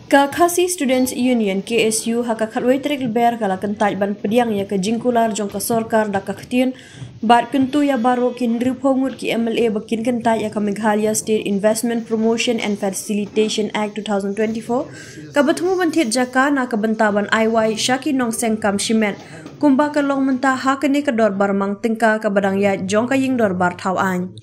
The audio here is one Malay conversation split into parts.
Kakasi Students Union KSU haka khatwai trik ber kala kentaj ban pediang ya ke jingkular jong ka sorkar da ka khtian bat kentu ya baro kin ripongut ki MLA bakin kentaj ya ka Meghalaya State Investment Promotion and Facilitation Act 2024 ka batmu banthit jaka na ka bantaban IY Shaki Nong Sengkam Shimen kumba ka long menta hakane ka dor bar mang tingka ka badang ya jong ka ying dor bar thau an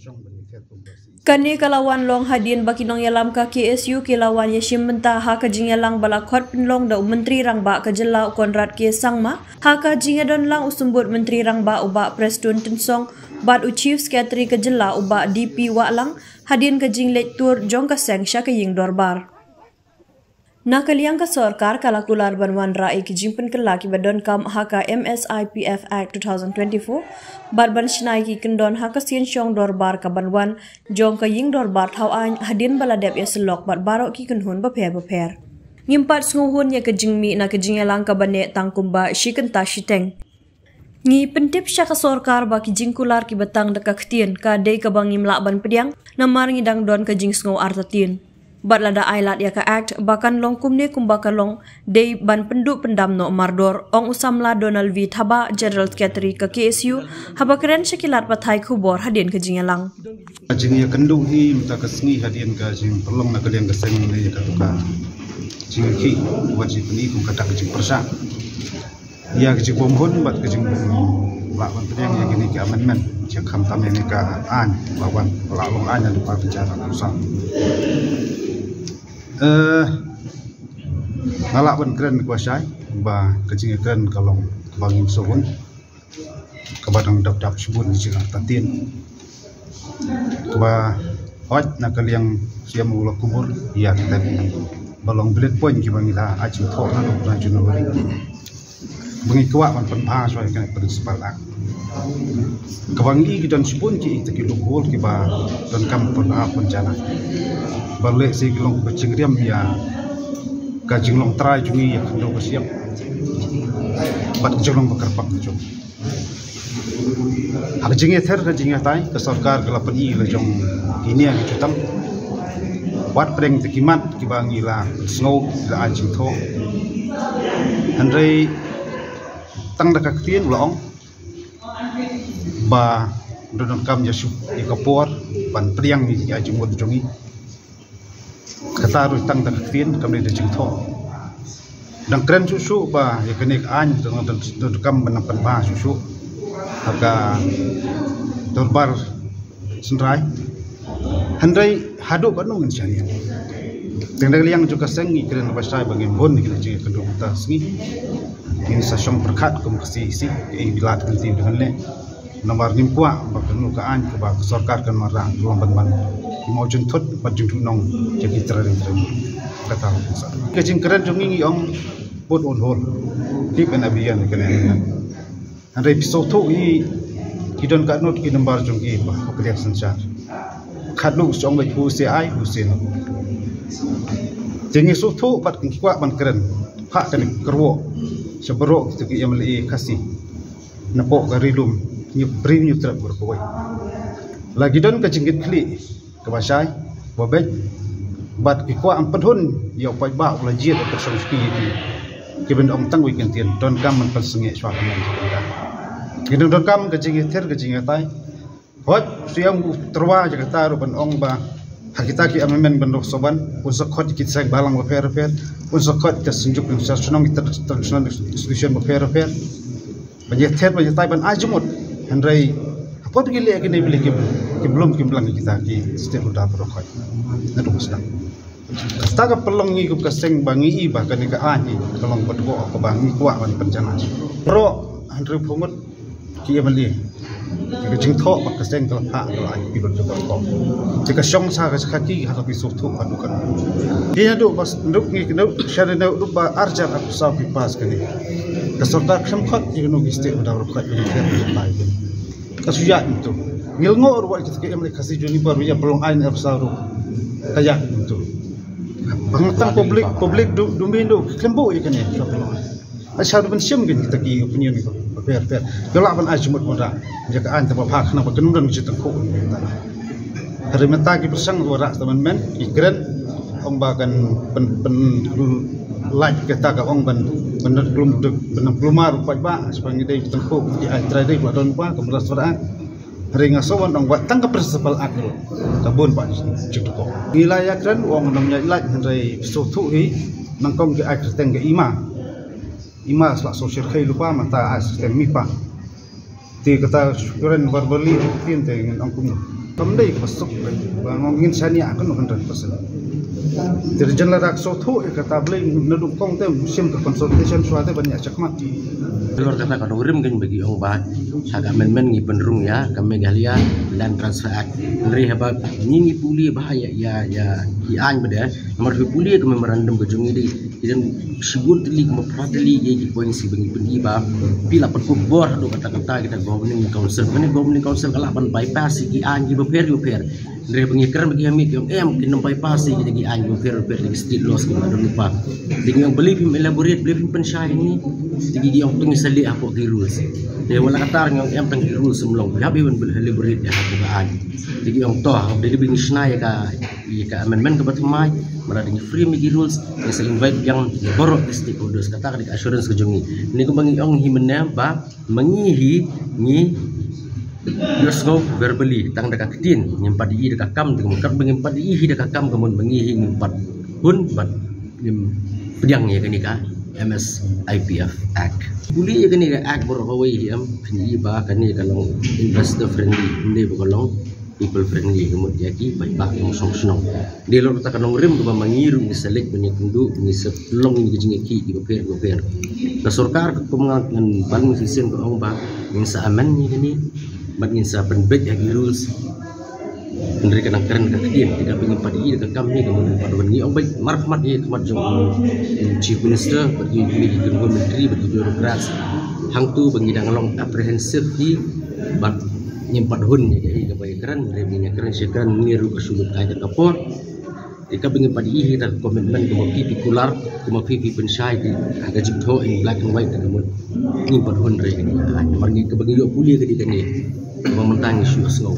Kani kalawan long hadian baki nong yalam ka KSU kilawan yashim menta haka jingyalang bala khot pinlong da menteri rang ba ka jela Konrad K Sangma haka jingadon lang usumbut menteri rang ba uba Preston Tensong bat u chief secretary ka jela uba DP Walang hadian ka jing lektur jong ka seng sya ka ying dorbar Nakaliang ka sorkar kalakular banwan rai ki jimpen kala ki badon kam haka MSIPF Act 2024 barban shnai ki kendon haka sien syong dorbar ka banwan jong ka ying dorbar thau an hadin baladep ya selok bat barok ki kenhun baper ngimpat snguhun ya ka jingmi na ka jingalang ka bane tangkumba shikenta shiteng ngi pentip sya ka sorkar ba ki jingkular ki batang da ka ktien ka dei ka bangim laban pediang namar ngidang don ka jing sngo artatin Batlada ailat ya ka act bahkan long kumne kumbaka long day ban penduk pendam no mardor ong usamla Donald V Thaba General Secretary ka KSU habakren syakilat pathai khubor hadin ka jingalang jingia kendu hi mta ka sngi hadin ka jing perlong na kalian ka seng ne ka ka jingi ki wajib ni kum kata ka jing persa ya ka jing bombon bat ka jing la ban pedang ya gini ki amendment je kham tam ne ka an lawan la long an ya pa bicara usah ngalak ban keren kuasai ba kecing keren kalau bangin sohun kabadang dap sebun di sini tatin ba hot nak kalian siam ulah kubur ya kita balong belit poin ki bangila aci thok na bulan Januari bangi kuat ban penpa soal kan prinsipal ak kabangi ki dan sebun ki taki luhul ki ba dan kam pernah pencana balik si gelong bercingriam ya kajinglong try jungi ya kendo siap bat jinglong bekerpak tu hak jingi ther ka jingi tai ke sarkar gelapan i le jong ini yang cutam wat preng tekimat ki bangila snow la ajing tho handai tang da kaktien ulong ba don kam ya su ya kapor ban priang ni ya jing won jongi kata ru tang tak tin kami de jing tho dang kren susu ba ya kenik an dengan kam menapan ba susu harga dorbar senrai handai haduk anu ngan syani tengdak liang juga sengi kren pasai bagi bon ni kena kedua kita sengi ini sasyong berkat kum kasi isi bilat kentin dengan le nomor nimkwa baknu ka an ka ba sarkar kan marang ruang ban mau juntut bajung tunong jadi terang kata kecing keren jungi ong put on hol keep an abian kenen andai pisoto i kidon ka not ki nomor jungi ba kalian sensar khadlu song bai hu se ai hu sen jengi soto pat ki kwa ban keren phak kan kerwo sebero tu ki MLA kasih napok garilum nyup brin nyup trap berkoi lagi don ka jingit kli kabasai babek bat ki kwa am penhun yo pai ba ulah jiat ka songski ki ben ong tang weekend tien don kam man persenge swa kan ki don kam ka jingi ther ka jingi tai hot siam terwa jakarta ru ben ong ba hakita ki amen ben soban usakot ki sek balang ba fer usakot ka sunjuk ng sarsunong international institution ba fer banyak ther banyak tai ban ajmut handai apa begini lagi ni boleh ki belum ki belang kita ki setiap udah berokok nadu sedang kata ka pelong ni ku kaseng bangi bahkan ka ani pelong bedgo ka bangi kuat ban pencana pro handai pungut ki emali ki jing tho ba kaseng ka ha ka ani ki bedgo ko jika syong sa ka kaki ha ka bisu thu padukan dia do bas nduk ni nduk syare nduk ba arjar aku sa ki pas kani ka sorta khamkhat ki no ki setiap udah berokok ni kai kasuya itu ngilngo ruwa kita MLA kasih juni baru ya pelong ain ersaru kayak itu bangtang publik dumindo klembo ikan ya pelong asyadu ben syam gen kita ki opinion ni per gelak ban ajmut moda jaka an ta ba khna ba kenum dan kita ko hari menta ki persang wara teman men ikren ong bagan pen like kita ka ong ban benar belum belum rupa ba sepanjang day tengku di try day wadon ba kemudian suara ringa sowan ong buat tangkap principal akil kabun ba cikuko nilai akran ong namanya like dari sutu hi nangkom ke akil tengge ima selak sosial kai lupa mata asisten mipa ti kata syukuran barbali tin dengan ong kum kamdai masuk ngongin sania akan 100%. Dari jalan rakso tu kata beli neduk kong tem sim ke consultation suatu banyak cakmat. Keluar kata kalau rim kan bagi orang bah, hak amendment ni penrung ya, kami galia land transfer act. Neri apa ni puli bahaya ya an benda. Nomor puli ke memorandum kejungi di dan sibun teli ke prateli ye poin si bagi pendi bah. Bila perkubor do kata-kata kita governing council kalau ban bypass si an ji beper. Dari pengikiran bagi kami yang kena bypass si jadi an beper lagi street loss ke ada lupa. Dengan beli film elaborate beli film pensyai ni tinggi yang tunggu seli apa ke rules. Dia wala katar yang tang rules semlong. Ya biwan beli elaborate ya bukaan. Tinggi yang toh dari bini snai ka amendment ke batamai melalui free migi rules yang saya invite yang borok stakeholders kata ke assurance kejongi. Ni ko bangi ong himena ba mengihi ni Yosgo verbally tang dekat tin nyempat di dekat kam dengan kat mengimpat di dekat kam kemun mengihi ngimpat pun bat pedang ya kini ka MS IPF Act. Buli ya kini ka act berhawai hiam kini ba kini kalau investor friendly ini bukan people friendly kemun jadi baik yang song-song. Dia lor tak kanong rim ke mangiru ni selek banyak kundu ni seplong ni jengeki di goper. Kesorkar kepengangan ban musician ke ong ba yang saaman ni kini bagin sa penbet ya rules dari kadang keren kakdian tidak ingin pada ini dekat kami kemudian pada ni orang baik marahmat dia kemat jong chief minister bagi kedua menteri bagi birokrat hang tu bagi long apprehensive di bak nyempat hun jadi kebaik keren remnya keren sekarang niru kesulut kaya kapor jika ingin pada ini kita komitmen ke pipi kular ke pipi pensyai di agak jipto in black and white kemudian nyempat hun re ini hanya bagi ke bagi yo puli ke di kene mementang isu asngau